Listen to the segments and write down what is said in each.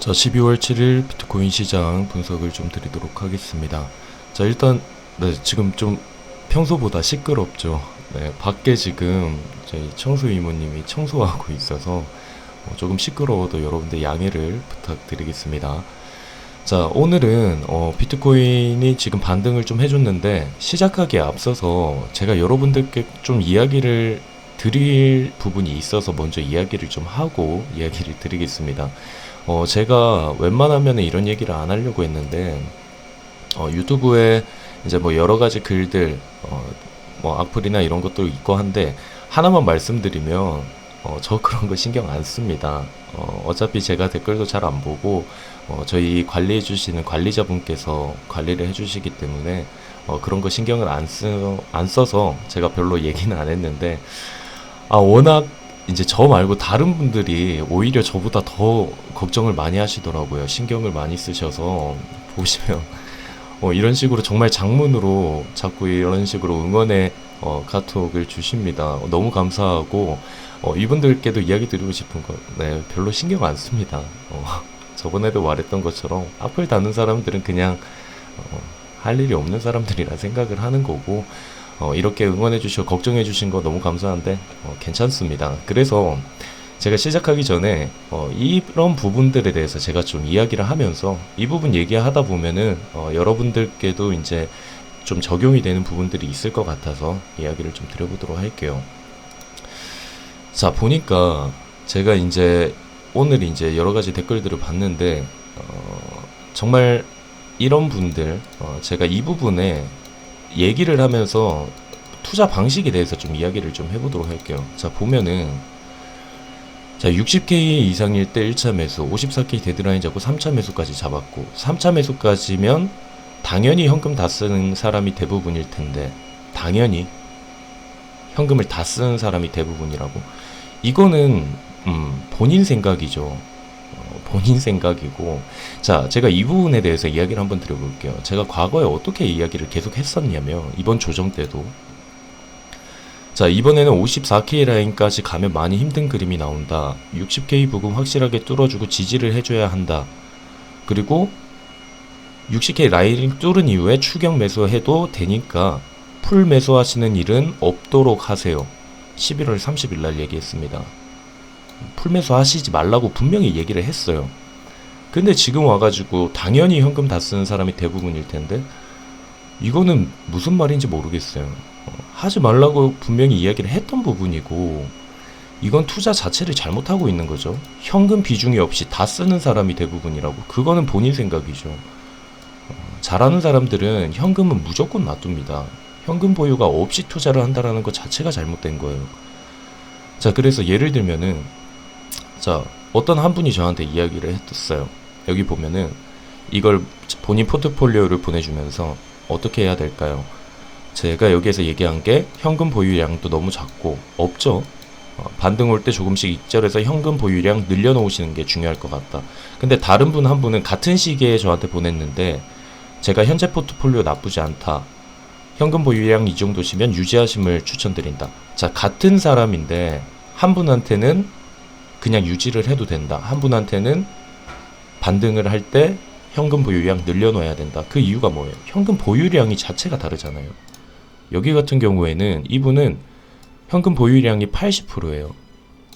자, 12월 7일 비트코인 시장 분석을 좀 드리도록 하겠습니다. 자, 일단 네, 지금 좀 평소보다 시끄럽죠. 네, 밖에 지금 저희 청소 이모님이 청소하고 있어서 조금 시끄러워도 여러분들 양해를 부탁드리겠습니다. 자, 오늘은 비트코인이 지금 반등을 좀 해줬는데 시작하기에 앞서서 제가 여러분들께 좀 이야기를 드릴 부분이 있어서 먼저 이야기를 좀 하고 이야기를 드리겠습니다. 제가 웬만하면 이런 얘기를 안 하려고 했는데 유튜브에 이제 뭐 여러 가지 글들 뭐 악플이나 이런 것도 있고 한데 하나만 말씀드리면 저 그런 거 신경 안 씁니다. 어차피 제가 댓글도 잘 안 보고 저희 관리해 주시는 관리자분께서 관리를 해 주시기 때문에 그런 거 신경을 안 써서 제가 별로 얘기는 안 했는데 워낙 이제 저 말고 다른 분들이 오히려 저보다 더 걱정을 많이 하시더라고요. 신경을 많이 쓰셔서 보시면 이런 식으로 정말 장문으로 자꾸 이런 식으로 응원의 카톡을 주십니다. 너무 감사하고 이분들께도 이야기 드리고 싶은 거, 네, 별로 신경 안 씁니다. 저번에도 말했던 것처럼 악플 다는 사람들은 그냥 할 일이 없는 사람들이라 생각을 하는 거고 이렇게 응원해 주시고 걱정해 주신 거 너무 감사한데 괜찮습니다. 그래서 제가 시작하기 전에 이런 부분들에 대해서 제가 좀 이야기를 하면서 이 부분 얘기하다 보면은 여러분들께도 이제 좀 적용이 되는 부분들이 있을 것 같아서 이야기를 좀 드려보도록 할게요. 자, 보니까 제가 이제 오늘 이제 여러 가지 댓글들을 봤는데 정말 이런 분들 제가 이 부분에 얘기를 하면서 투자 방식에 대해서 좀 이야기를 좀 해보도록 할게요. 자, 보면은 자, 60K 이상일 때 1차 매수, 54K 데드라인 잡고 3차 매수까지 잡았고 3차 매수까지면 당연히 현금 다 쓰는 사람이 대부분일 텐데 당연히 현금을 다 쓰는 사람이 대부분이라고. 이거는 본인 생각이죠. 본인 생각이고. 자, 제가 이 부분에 대해서 이야기를 한번 드려볼게요. 제가 과거에 어떻게 이야기를 계속 했었냐면 이번 조정 때도 자, 이번에는 54K 라인까지 가면 많이 힘든 그림이 나온다. 60K 부근 확실하게 뚫어주고 지지를 해줘야 한다. 그리고 60K 라인을 뚫은 이후에 추격 매수해도 되니까 풀 매수하시는 일은 없도록 하세요. 11월 30일 날 얘기했습니다. 풀 매수하시지 말라고 분명히 얘기를 했어요. 근데 지금 와가지고 당연히 현금 다 쓰는 사람이 대부분일 텐데 이거는 무슨 말인지 모르겠어요. 하지 말라고 분명히 이야기를 했던 부분이고 이건 투자 자체를 잘못하고 있는 거죠. 현금 비중이 없이 다 쓰는 사람이 대부분이라고. 그거는 본인 생각이죠. 잘하는 사람들은 현금은 무조건 놔둡니다. 현금 보유가 없이 투자를 한다는 것 자체가 잘못된 거예요. 자, 그래서 예를 들면은 자, 어떤 한 분이 저한테 이야기를 했었어요. 여기 보면은 이걸 본인 포트폴리오를 보내주면서 어떻게 해야 될까요? 제가 여기에서 얘기한 게 현금 보유량도 너무 작고 없죠. 반등 올 때 조금씩 익절해서 현금 보유량 늘려놓으시는 게 중요할 것 같다. 근데 다른 분 한 분은 같은 시기에 저한테 보냈는데 제가 현재 포트폴리오 나쁘지 않다. 현금 보유량 이 정도시면 유지하심을 추천드린다. 자, 같은 사람인데 한 분한테는 그냥 유지를 해도 된다. 한 분한테는 반등을 할 때 현금 보유량 늘려놓아야 된다. 그 이유가 뭐예요? 현금 보유량이 자체가 다르잖아요. 여기 같은 경우에는 이분은 현금 보유량이 80%예요.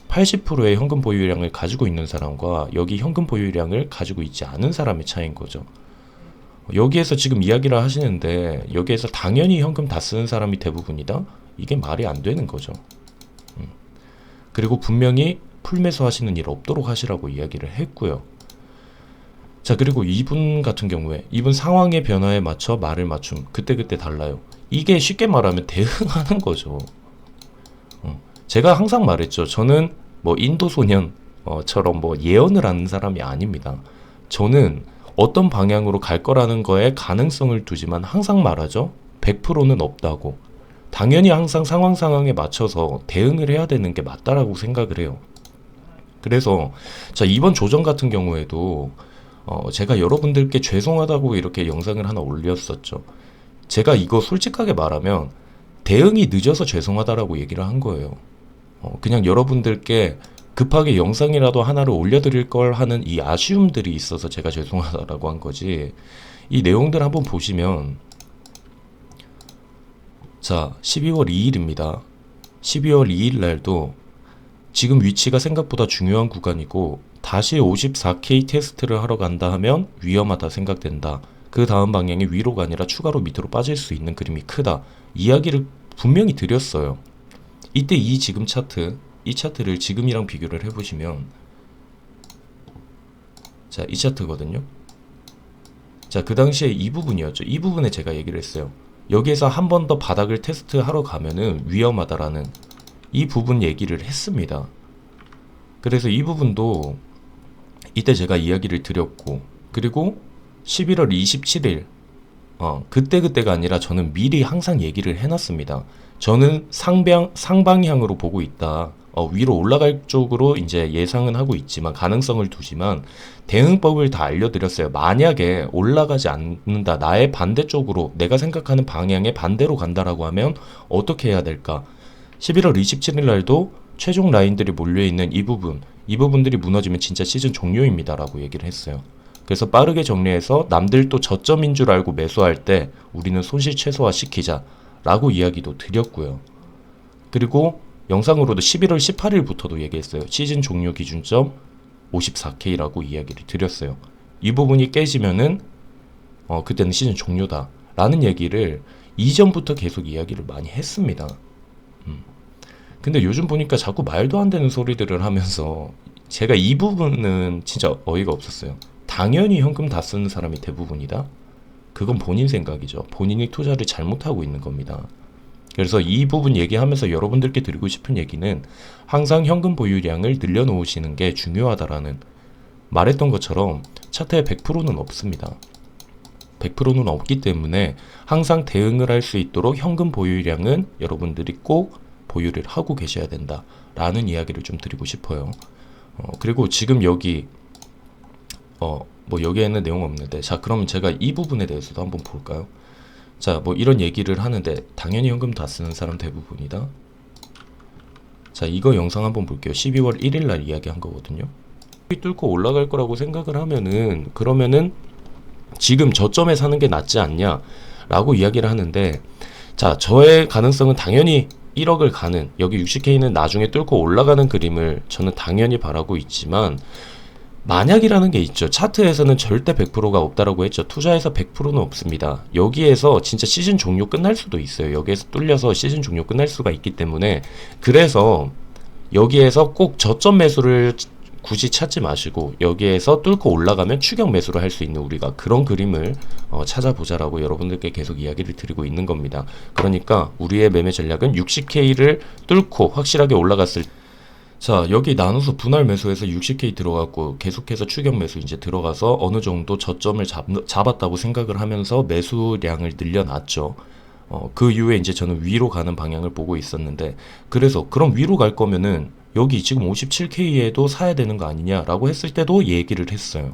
80%의 현금 보유량을 가지고 있는 사람과 여기 현금 보유량을 가지고 있지 않은 사람의 차이인 거죠. 여기에서 지금 이야기를 하시는데 여기에서 당연히 현금 다 쓰는 사람이 대부분이다? 이게 말이 안 되는 거죠. 그리고 분명히 풀매수 하시는 일 없도록 하시라고 이야기를 했고요. 자, 그리고 이분 같은 경우에 이분 상황의 변화에 맞춰 말을 맞춤. 그때그때 달라요. 이게 쉽게 말하면 대응하는 거죠. 제가 항상 말했죠. 저는 뭐 인도 소년처럼 뭐 예언을 하는 사람이 아닙니다. 저는 어떤 방향으로 갈 거라는 거에 가능성을 두지만 항상 말하죠. 100%는 없다고. 당연히 항상 상황에 맞춰서 대응을 해야 되는 게 맞다라고 생각을 해요. 그래서 자, 이번 조정 같은 경우에도 제가 여러분들께 죄송하다고 이렇게 영상을 하나 올렸었죠. 제가 이거 솔직하게 말하면 대응이 늦어서 죄송하다라고 얘기를 한 거예요. 그냥 여러분들께 급하게 영상이라도 하나를 올려드릴 걸 하는 이 아쉬움들이 있어서 제가 죄송하다라고 한 거지. 이 내용들 한번 보시면, 자, 12월 2일입니다. 12월 2일 날도 지금 위치가 생각보다 중요한 구간이고 다시 54K 테스트를 하러 간다 하면 위험하다 생각된다. 그 다음 방향이 위로가 아니라 추가로 밑으로 빠질 수 있는 그림이 크다. 이야기를 분명히 드렸어요. 이때 이 지금 차트, 이 차트를 지금이랑 비교를 해보시면, 자, 이 차트거든요. 자, 그 당시에 이 부분이었죠. 이 부분에 제가 얘기를 했어요. 여기에서 한 번 더 바닥을 테스트하러 가면은 위험하다라는 이 부분 얘기를 했습니다. 그래서 이 부분도 이때 제가 이야기를 드렸고, 그리고 11월 27일 그때가 아니라 저는 미리 항상 얘기를 해놨습니다. 저는 상방향으로 보고 있다. 위로 올라갈 쪽으로 이제 예상은 하고 있지만, 가능성을 두지만, 대응법을 다 알려드렸어요. 만약에 올라가지 않는다, 나의 반대쪽으로, 내가 생각하는 방향의 반대로 간다라고 하면 어떻게 해야 될까? 11월 27일 날도 최종 라인들이 몰려있는 이 부분들이 무너지면 진짜 시즌 종료입니다 라고 얘기를 했어요. 그래서 빠르게 정리해서 남들도 저점인 줄 알고 매수할 때 우리는 손실 최소화 시키자 라고 이야기도 드렸고요. 그리고 영상으로도 11월 18일부터도 얘기했어요. 시즌 종료 기준점 54K라고 이야기를 드렸어요. 이 부분이 깨지면은 그때는 시즌 종료다 라는 얘기를 이전부터 계속 이야기를 많이 했습니다. 근데 요즘 보니까 자꾸 말도 안 되는 소리들을 하면서, 제가 이 부분은 진짜 어이가 없었어요. 당연히 현금 다 쓰는 사람이 대부분이다? 그건 본인 생각이죠. 본인이 투자를 잘못하고 있는 겁니다. 그래서 이 부분 얘기하면서 여러분들께 드리고 싶은 얘기는, 항상 현금 보유량을 늘려놓으시는 게 중요하다라는, 말했던 것처럼 차트에 100%는 없습니다. 100%는 없기 때문에 항상 대응을 할 수 있도록 현금 보유량은 여러분들이 꼭 보유를 하고 계셔야 된다 라는 이야기를 좀 드리고 싶어요. 그리고 지금 여기 뭐 여기에는 내용 없는데, 자, 그러면 제가 이 부분에 대해서도 한번 볼까요? 자, 뭐 이런 얘기를 하는데, 당연히 현금 다 쓰는 사람 대부분이다. 자, 이거 영상 한번 볼게요. 12월 1일 날 이야기한 거거든요. 뚫고 올라갈 거라고 생각을 하면은, 그러면은 지금 저점에 사는 게 낫지 않냐 라고 이야기를 하는데, 자, 저의 가능성은 당연히 1억을 가는, 여기 60K는 나중에 뚫고 올라가는 그림을 저는 당연히 바라고 있지만, 만약이라는 게 있죠. 차트에서는 절대 100%가 없다라고 했죠. 투자에서 100%는 없습니다. 여기에서 진짜 시즌 종료 끝날 수도 있어요. 여기에서 뚫려서 시즌 종료 끝날 수가 있기 때문에, 그래서 여기에서 꼭 저점 매수를 굳이 찾지 마시고, 여기에서 뚫고 올라가면 추격 매수를 할 수 있는 우리가 그런 그림을 찾아보자라고 여러분들께 계속 이야기를 드리고 있는 겁니다. 그러니까 우리의 매매 전략은 60K를 뚫고 확실하게 올라갔을 때, 자, 여기 나눠서 분할 매수해서 60K 들어갔고 계속해서 추격 매수 이제 들어가서 어느 정도 저점을 잡았다고 생각을 하면서 매수량을 늘려놨죠. 그 이후에 이제 저는 위로 가는 방향을 보고 있었는데, 그래서 그럼 위로 갈 거면은 여기 지금 57K에도 사야 되는 거 아니냐라고 했을 때도 얘기를 했어요.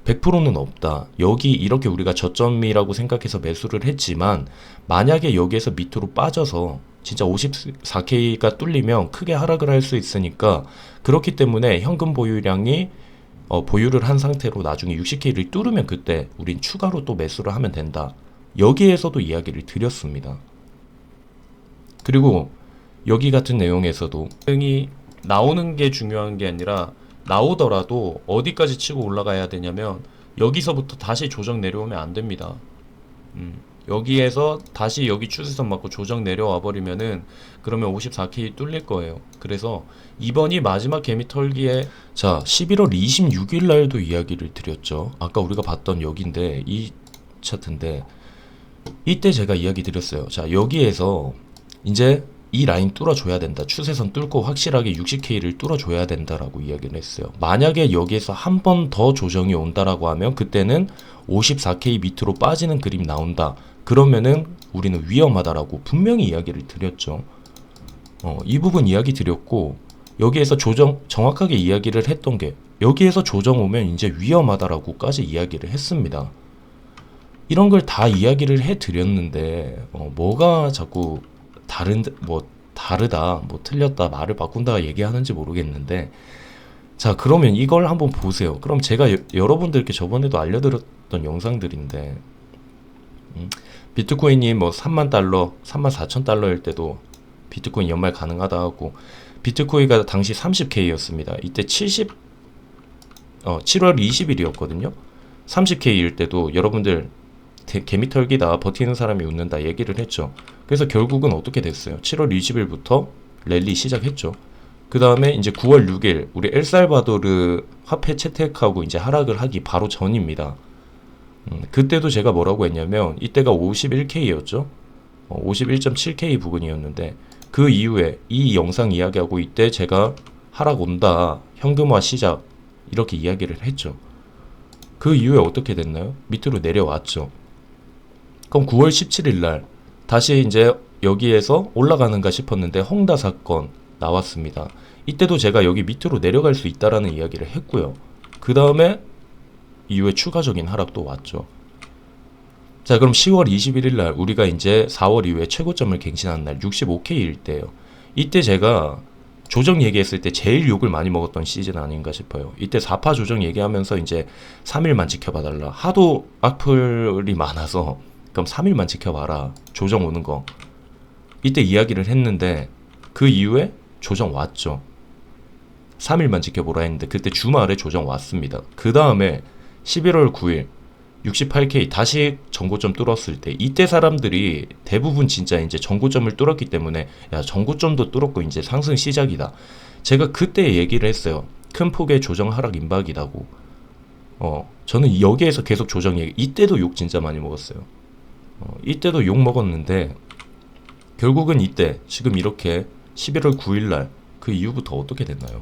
100%는 없다. 여기 이렇게 우리가 저점이라고 생각해서 매수를 했지만, 만약에 여기에서 밑으로 빠져서 진짜 54K가 뚫리면 크게 하락을 할 수 있으니까, 그렇기 때문에 현금 보유량이 보유를 한 상태로 나중에 60K를 뚫으면 그때 우린 추가로 또 매수를 하면 된다. 여기에서도 이야기를 드렸습니다. 그리고 여기 같은 내용에서도 대응이 나오는 게 중요한 게 아니라, 나오더라도 어디까지 치고 올라가야 되냐면 여기서부터 다시 조정 내려오면 안 됩니다. 여기에서 다시 여기 추세선 맞고 조정 내려와 버리면은 그러면 54K 뚫릴 거예요. 그래서 이번이 마지막 개미 털기에, 자, 11월 26일 날도 이야기를 드렸죠. 아까 우리가 봤던 여기인데, 이 차트인데, 이때 제가 이야기 드렸어요. 자, 여기에서 이제 이 라인 뚫어줘야 된다. 추세선 뚫고 확실하게 60K를 뚫어줘야 된다라고 이야기를 했어요. 만약에 여기에서 한 번 더 조정이 온다라고 하면 그때는 54K 밑으로 빠지는 그림 나온다. 그러면은 우리는 위험하다라고 분명히 이야기를 드렸죠. 이 부분 이야기 드렸고, 여기에서 조정 정확하게 이야기를 했던 게, 여기에서 조정 오면 이제 위험하다라고까지 이야기를 했습니다. 이런 걸 다 이야기를 해 드렸는데 뭐가 자꾸 다르다, 뭐 틀렸다, 말을 바꾼다 얘기하는지 모르겠는데, 자, 그러면 이걸 한번 보세요. 그럼 제가 여러분들께 저번에도 알려드렸던 영상들인데, 비트코인이 뭐 3만 달러, 3만 4천 달러일 때도 비트코인 연말 가능하다 하고, 비트코인가 당시 30K였습니다. 이때 7월 20일이었거든요. 30K일 때도 여러분들 개미 털기다, 버티는 사람이 웃는다 얘기를 했죠. 그래서 결국은 어떻게 됐어요? 7월 20일부터 랠리 시작했죠. 그 다음에 이제 9월 6일 우리 엘살바도르 화폐 채택하고 이제 하락을 하기 바로 전입니다. 그때도 제가 뭐라고 했냐면 이때가 51K였죠. 51.7K 부근이었는데 그 이후에 이 영상 이야기하고 이때 제가 하락 온다, 현금화 시작 이렇게 이야기를 했죠. 그 이후에 어떻게 됐나요? 밑으로 내려왔죠. 그럼 9월 17일 날 다시 이제 여기에서 올라가는가 싶었는데 헝다 사건 나왔습니다. 이때도 제가 여기 밑으로 내려갈 수 있다라는 이야기를 했고요. 그 다음에 이후에 추가적인 하락도 왔죠. 자, 그럼 10월 21일 날 우리가 이제 4월 이후에 최고점을 갱신한 날 65K일 때예요. 이때 제가 조정 얘기했을 때 제일 욕을 많이 먹었던 시즌 아닌가 싶어요. 이때 4파 조정 얘기하면서 이제 3일만 지켜봐달라. 하도 악플이 많아서 그럼 3일만 지켜봐라. 조정 오는 거. 이때 이야기를 했는데 그 이후에 조정 왔죠. 3일만 지켜보라 했는데 그때 주말에 조정 왔습니다. 그 다음에 11월 9일 68K 다시 전고점 뚫었을 때 이때 사람들이 대부분 진짜 이제 전고점을 뚫었기 때문에 야, 전고점도 뚫었고 이제 상승 시작이다. 제가 그때 얘기를 했어요. 큰 폭의 조정 하락 임박이라고. 저는 여기에서 계속 조정 얘기. 이때도 욕 진짜 많이 먹었어요. 이때도 욕 먹었는데 결국은 이때 지금 이렇게 11월 9일 날 그 이후부터 어떻게 됐나요?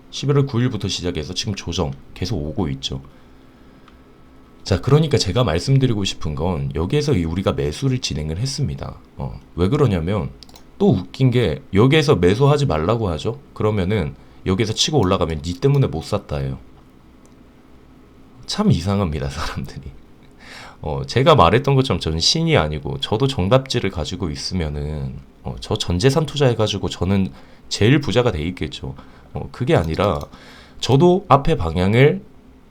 11월 9일부터 시작해서 지금 조정 계속 오고 있죠. 자, 그러니까 제가 말씀드리고 싶은 건 여기에서 우리가 매수를 진행을 했습니다. 왜 그러냐면 또 웃긴 게 여기에서 매수하지 말라고 하죠. 그러면은 여기에서 치고 올라가면 니 때문에 못 샀다예요. 참 이상합니다, 사람들이. 제가 말했던 것처럼 저는 신이 아니고 저도 정답지를 가지고 있으면은 저 전재산 투자해가지고 저는 제일 부자가 돼 있겠죠. 그게 아니라 저도 앞에 방향을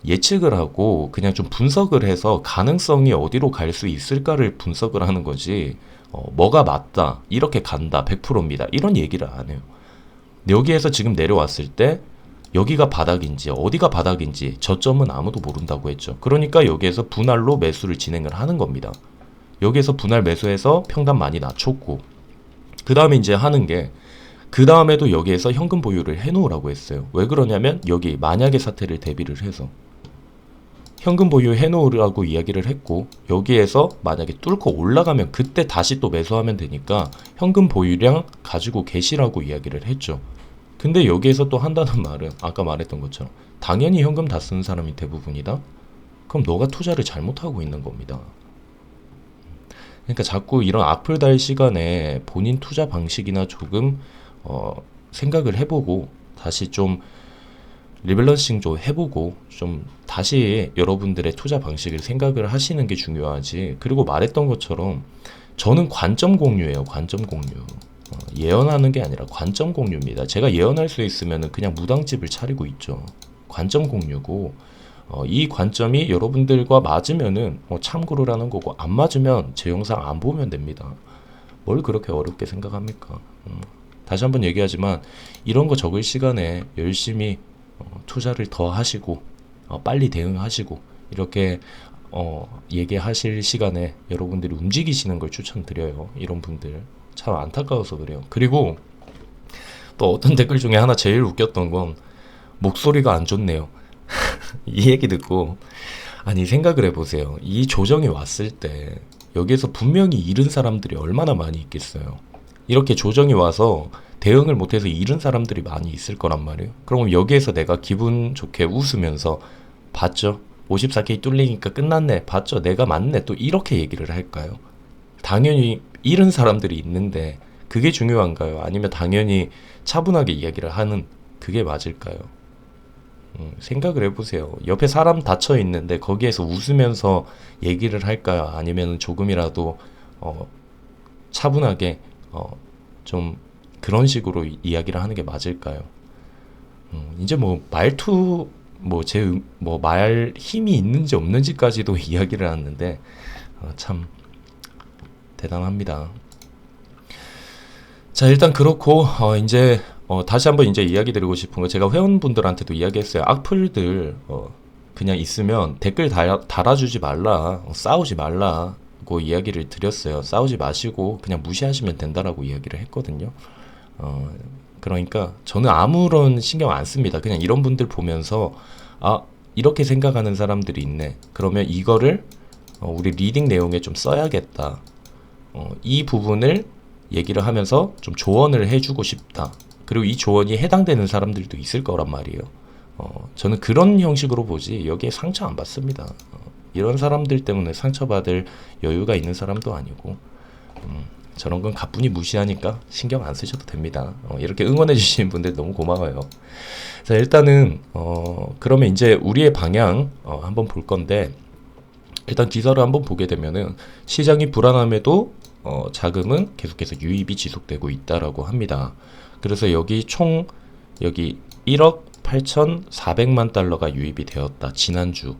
예측을 하고 그냥 좀 분석을 해서 가능성이 어디로 갈 수 있을까를 분석을 하는 거지, 뭐가 맞다, 이렇게 간다, 100%입니다. 이런 얘기를 안 해요. 여기에서 지금 내려왔을 때 여기가 바닥인지 어디가 바닥인지 저점은 아무도 모른다고 했죠. 그러니까 여기에서 분할로 매수를 진행을 하는 겁니다. 여기에서 분할 매수해서 평단 많이 낮췄고 그 다음에 이제 하는 게 그 다음에도 여기에서 현금 보유를 해놓으라고 했어요. 왜 그러냐면 여기 만약의 사태를 대비를 해서 현금 보유 해놓으라고 이야기를 했고 여기에서 만약에 뚫고 올라가면 그때 다시 또 매수하면 되니까 현금 보유량 가지고 계시라고 이야기를 했죠. 근데 여기에서 또 한다는 말은 아까 말했던 것처럼 당연히 현금 다 쓰는 사람이 대부분이다? 그럼 너가 투자를 잘못하고 있는 겁니다. 그러니까 자꾸 이런 악플 달 시간에 본인 투자 방식이나 조금 생각을 해보고 다시 좀 리밸런싱 좀 해보고 좀 다시 여러분들의 투자 방식을 생각을 하시는 게 중요하지. 그리고 말했던 것처럼 저는 관점 공유예요. 관점 공유. 예언하는 게 아니라 관점 공유입니다. 제가 예언할 수 있으면 그냥 무당집을 차리고 있죠. 관점 공유고 이 관점이 여러분들과 맞으면은 참고를 하는 거고 안 맞으면 제 영상 안 보면 됩니다. 뭘 그렇게 어렵게 생각합니까? 다시 한번 얘기하지만 이런 거 적을 시간에 열심히 투자를 더 하시고 빨리 대응하시고 이렇게 얘기하실 시간에 여러분들이 움직이시는 걸 추천드려요. 이런 분들 참 안타까워서 그래요. 그리고 또 어떤 댓글 중에 하나 제일 웃겼던 건 목소리가 안 좋네요. 이 얘기 듣고 아니 생각을 해보세요. 이 조정이 왔을 때 여기에서 분명히 잃은 사람들이 얼마나 많이 있겠어요. 이렇게 조정이 와서 대응을 못해서 잃은 사람들이 많이 있을 거란 말이에요. 그럼 여기에서 내가 기분 좋게 웃으면서 봤죠? 54K 뚫리니까 끝났네. 봤죠? 내가 맞네. 또 이렇게 얘기를 할까요? 당연히 잃은 사람들이 있는데 그게 중요한가요? 아니면 당연히 차분하게 이야기를 하는 그게 맞을까요? 생각을 해보세요. 옆에 사람 다쳐 있는데 거기에서 웃으면서 얘기를 할까요? 아니면 조금이라도 차분하게 좀 그런 식으로 이야기를 하는 게 맞을까요? 이제 뭐 말투 뭐 말 힘이 있는지 없는지까지도 이야기를 하는데 참 대단합니다. 자, 일단 그렇고 이제 다시 한번 이제 이야기 드리고 싶은 거, 제가 회원분들한테도 이야기했어요. 악플들 그냥 있으면 댓글 달아주지 말라, 싸우지 말라고 이야기를 드렸어요. 싸우지 마시고 그냥 무시하시면 된다라고 이야기를 했거든요. 그러니까 저는 아무런 신경 안 씁니다. 그냥 이런 분들 보면서 아, 이렇게 생각하는 사람들이 있네. 그러면 이거를 우리 리딩 내용에 좀 써야겠다. 이 부분을 얘기를 하면서 좀 조언을 해주고 싶다. 그리고 이 조언이 해당되는 사람들도 있을 거란 말이에요. 저는 그런 형식으로 보지 여기에 상처 안 받습니다. 이런 사람들 때문에 상처받을 여유가 있는 사람도 아니고 저런 건 가뿐히 무시하니까 신경 안 쓰셔도 됩니다. 이렇게 응원해 주시는 분들 너무 고마워요. 자, 일단은 그러면 이제 우리의 방향 한번 볼 건데, 일단 기사를 한번 보게 되면은 시장이 불안함에도 자금은 계속해서 유입이 지속되고 있다라고 합니다. 그래서 여기 총 여기 1억 8,400만 달러가 유입이 되었다. 지난주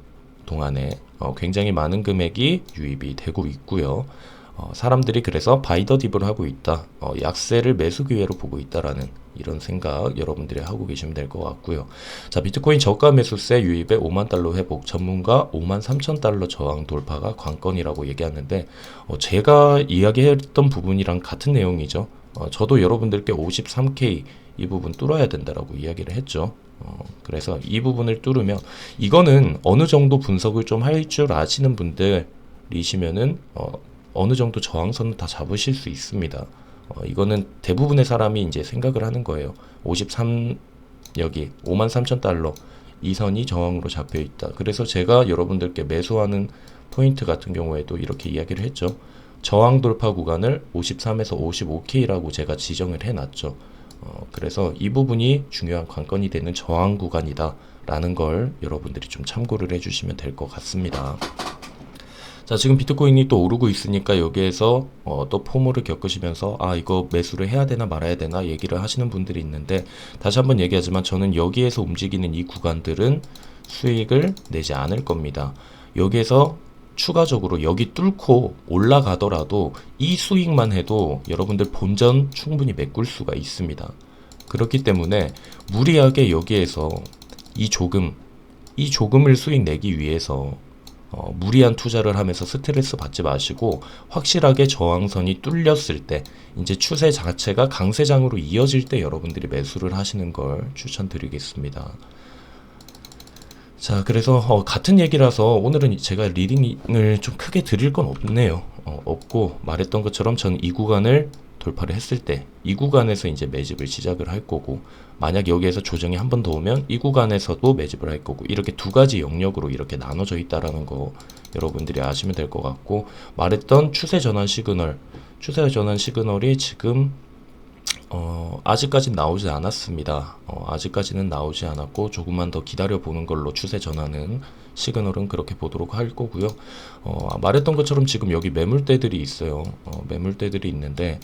동안에 굉장히 많은 금액이 유입이 되고 있고요. 사람들이 그래서 바이 더 딥을 하고 있다. 약세를 매수 기회로 보고 있다라는 이런 생각 여러분들이 하고 계시면 될 것 같고요. 자, 비트코인 저가 매수세 유입의 5만 달러 회복, 전문가 5만 3천 달러 저항 돌파가 관건이라고 얘기하는데 제가 이야기했던 부분이랑 같은 내용이죠. 저도 여러분들께 53K 이 부분 뚫어야 된다라고 이야기를 했죠. 그래서 이 부분을 뚫으면 이거는 어느 정도 분석을 좀 할 줄 아시는 분들이시면은 어느 정도 저항선을 다 잡으실 수 있습니다. 이거는 대부분의 사람이 이제 생각을 하는 거예요. 53 여기 5만 3천 달러 이 선이 저항으로 잡혀 있다. 그래서 제가 여러분들께 매수하는 포인트 같은 경우에도 이렇게 이야기를 했죠. 저항 돌파 구간을 53에서 55K라고 제가 지정을 해놨죠. 그래서 이 부분이 중요한 관건이 되는 저항 구간이다 라는 걸 여러분들이 좀 참고를 해주시면 될 것 같습니다. 자, 지금 비트코인이 또 오르고 있으니까 여기에서 또 포모를 겪으시면서 아, 이거 매수를 해야 되나 말아야 되나 얘기를 하시는 분들이 있는데, 다시 한번 얘기하지만 저는 여기에서 움직이는 이 구간들은 수익을 내지 않을 겁니다. 여기에서 추가적으로 여기 뚫고 올라가더라도 이 수익만 해도 여러분들 본전 충분히 메꿀 수가 있습니다. 그렇기 때문에 무리하게 여기에서 이 조금을 수익 내기 위해서 무리한 투자를 하면서 스트레스 받지 마시고, 확실하게 저항선이 뚫렸을 때 이제 추세 자체가 강세장으로 이어질 때 여러분들이 매수를 하시는 걸 추천드리겠습니다. 자, 그래서 같은 얘기라서 오늘은 제가 리딩을 좀 크게 드릴 건 없네요. 없고, 말했던 것처럼 저는 이 구간을 돌파를 했을 때 이 구간에서 이제 매집을 시작을 할 거고, 만약 여기에서 조정이 한 번 더 오면 이 구간에서도 매집을 할 거고, 이렇게 두 가지 영역으로 이렇게 나눠져 있다라는 거 여러분들이 아시면 될 것 같고, 말했던 추세 전환 시그널이 지금 아직까지는 나오지 않았습니다. 아직까지는 나오지 않았고, 조금만 더 기다려 보는 걸로 추세 전환은 시그널은 그렇게 보도록 할 거고요. 말했던 것처럼 지금 여기 매물대들이 있어요. 매물대들이 있는데,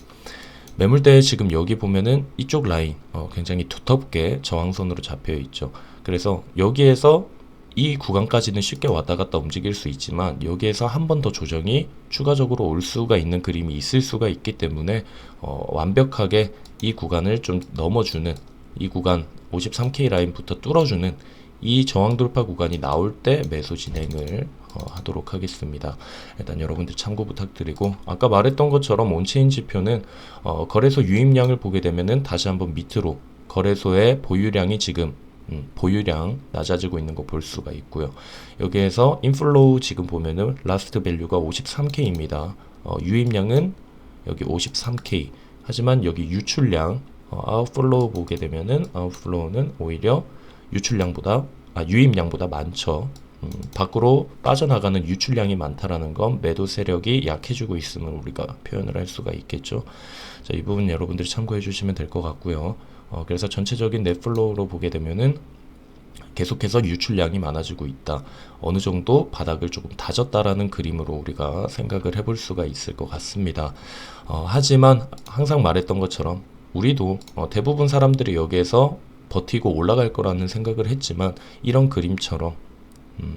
매물대에 지금 여기 보면은 이쪽 라인 굉장히 두텁게 저항선으로 잡혀 있죠. 그래서 여기에서 이 구간까지는 쉽게 왔다 갔다 움직일 수 있지만, 여기에서 한 번 더 조정이 추가적으로 올 수가 있는 그림이 있을 수가 있기 때문에 완벽하게 이 구간을 좀 넘어주는, 이 구간 53K 라인부터 뚫어주는 이 저항 돌파 구간이 나올 때 매수 진행을 하도록 하겠습니다. 일단 여러분들 참고 부탁드리고, 아까 말했던 것처럼 온체인 지표는 거래소 유입량을 보게 되면은 다시 한번 밑으로 거래소의 보유량이 지금 보유량 낮아지고 있는 거 볼 수가 있고요. 여기에서 인플로우 지금 보면은 라스트 밸류가 53K입니다. 유입량은 여기 53K. 하지만 여기 유출량 아웃플로우 보게 되면은 아웃플로우는 오히려 유입량보다 많죠. 밖으로 빠져나가는 유출량이 많다라는 건 매도 세력이 약해지고 있음을 우리가 표현을 할 수가 있겠죠. 자, 이 부분 여러분들이 참고해 주시면 될 것 같고요. 그래서 전체적인 넷플로우로 보게 되면은 계속해서 유출량이 많아지고 있다. 어느 정도 바닥을 조금 다졌다라는 그림으로 우리가 생각을 해볼 수가 있을 것 같습니다. 하지만 항상 말했던 것처럼 우리도 대부분 사람들이 여기에서 버티고 올라갈 거라는 생각을 했지만 이런 그림처럼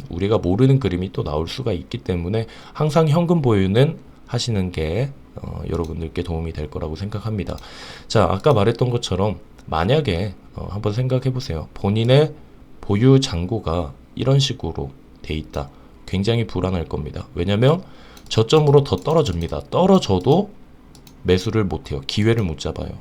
우리가 모르는 그림이 또 나올 수가 있기 때문에 항상 현금 보유는 하시는 게 여러분들께 도움이 될 거라고 생각합니다. 자, 아까 말했던 것처럼 만약에 한번 생각해 보세요. 본인의 보유 잔고가 이런 식으로 돼 있다. 굉장히 불안할 겁니다. 왜냐면 저점으로 더 떨어집니다. 떨어져도 매수를 못해요. 기회를 못 잡아요.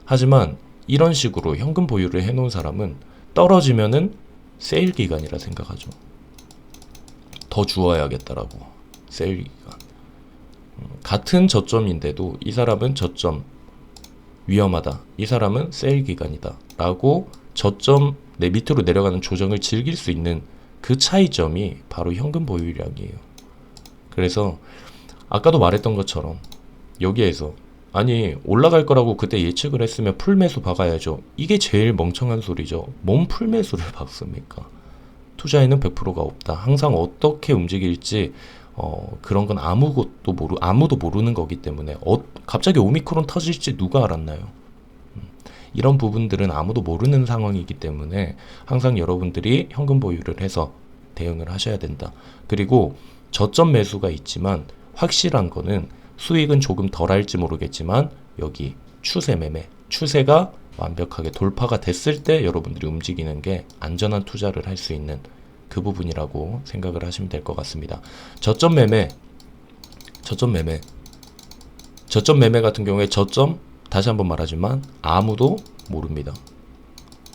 하지만 이런 식으로 현금 보유를 해놓은 사람은 떨어지면은 세일 기간이라 생각하죠. 더 주어야겠다라고. 세일 기간. 같은 저점인데도 이 사람은 저점 위험하다. 이 사람은 세일 기간이다. 라고 저점 내 밑으로 내려가는 조정을 즐길 수 있는 그 차이점이 바로 현금 보유량이에요. 그래서 아까도 말했던 것처럼 여기에서 아니 올라갈 거라고 그때 예측을 했으면 풀매수 박아야죠. 이게 제일 멍청한 소리죠. 뭔 풀매수를 박습니까? 투자에는 100%가 없다. 항상 어떻게 움직일지 그런 건 아무도 모르는 거기 때문에 갑자기 오미크론 터질지 누가 알았나요? 이런 부분들은 아무도 모르는 상황이기 때문에 항상 여러분들이 현금 보유를 해서 대응을 하셔야 된다. 그리고 저점 매수가 있지만 확실한 거는 수익은 조금 덜 할지 모르겠지만 여기 추세 매매, 추세가 완벽하게 돌파가 됐을 때 여러분들이 움직이는 게 안전한 투자를 할 수 있는 그 부분이라고 생각을 하시면 될 것 같습니다. 저점 매매 같은 경우에 저점 다시 한번 말하지만 아무도 모릅니다.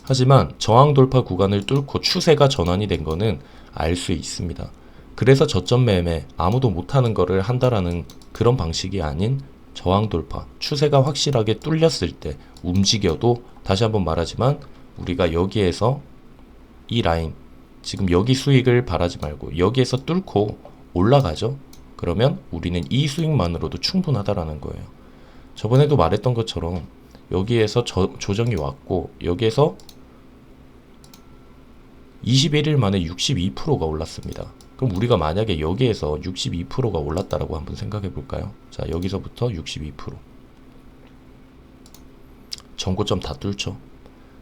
하지만 저항 돌파 구간을 뚫고 추세가 전환이 된 거는 알 수 있습니다. 그래서 저점 매매 아무도 못하는 거를 한다라는 그런 방식이 아닌 저항 돌파 추세가 확실하게 뚫렸을 때 움직여도 다시 한번 말하지만 우리가 여기에서 이 라인 지금 여기 수익을 바라지 말고 여기에서 뚫고 올라가죠. 그러면 우리는 이 수익만으로도 충분하다라는 거예요. 저번에도 말했던 것처럼 여기에서 조정이 왔고 여기에서 21일 만에 62%가 올랐습니다. 그럼 우리가 만약에 여기에서 62%가 올랐다라고 한번 생각해 볼까요? 자, 여기서부터 62%. 전고점 다 뚫죠.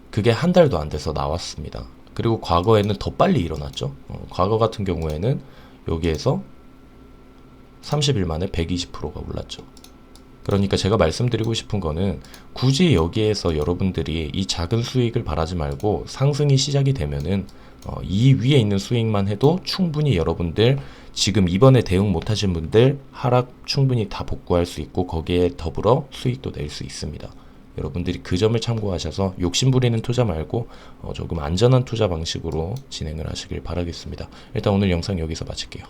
그게 한 달도 안 돼서 나왔습니다. 그리고 과거에는 더 빨리 일어났죠. 과거 같은 경우에는 여기에서 30일 만에 120%가 올랐죠. 그러니까 제가 말씀드리고 싶은 거는 굳이 여기에서 여러분들이 이 작은 수익을 바라지 말고 상승이 시작이 되면은 이 위에 있는 수익만 해도 충분히 여러분들 지금 이번에 대응 못하신 분들 하락 충분히 다 복구할 수 있고 거기에 더불어 수익도 낼 수 있습니다. 여러분들이 그 점을 참고하셔서 욕심부리는 투자 말고 조금 안전한 투자 방식으로 진행을 하시길 바라겠습니다. 일단 오늘 영상 여기서 마칠게요.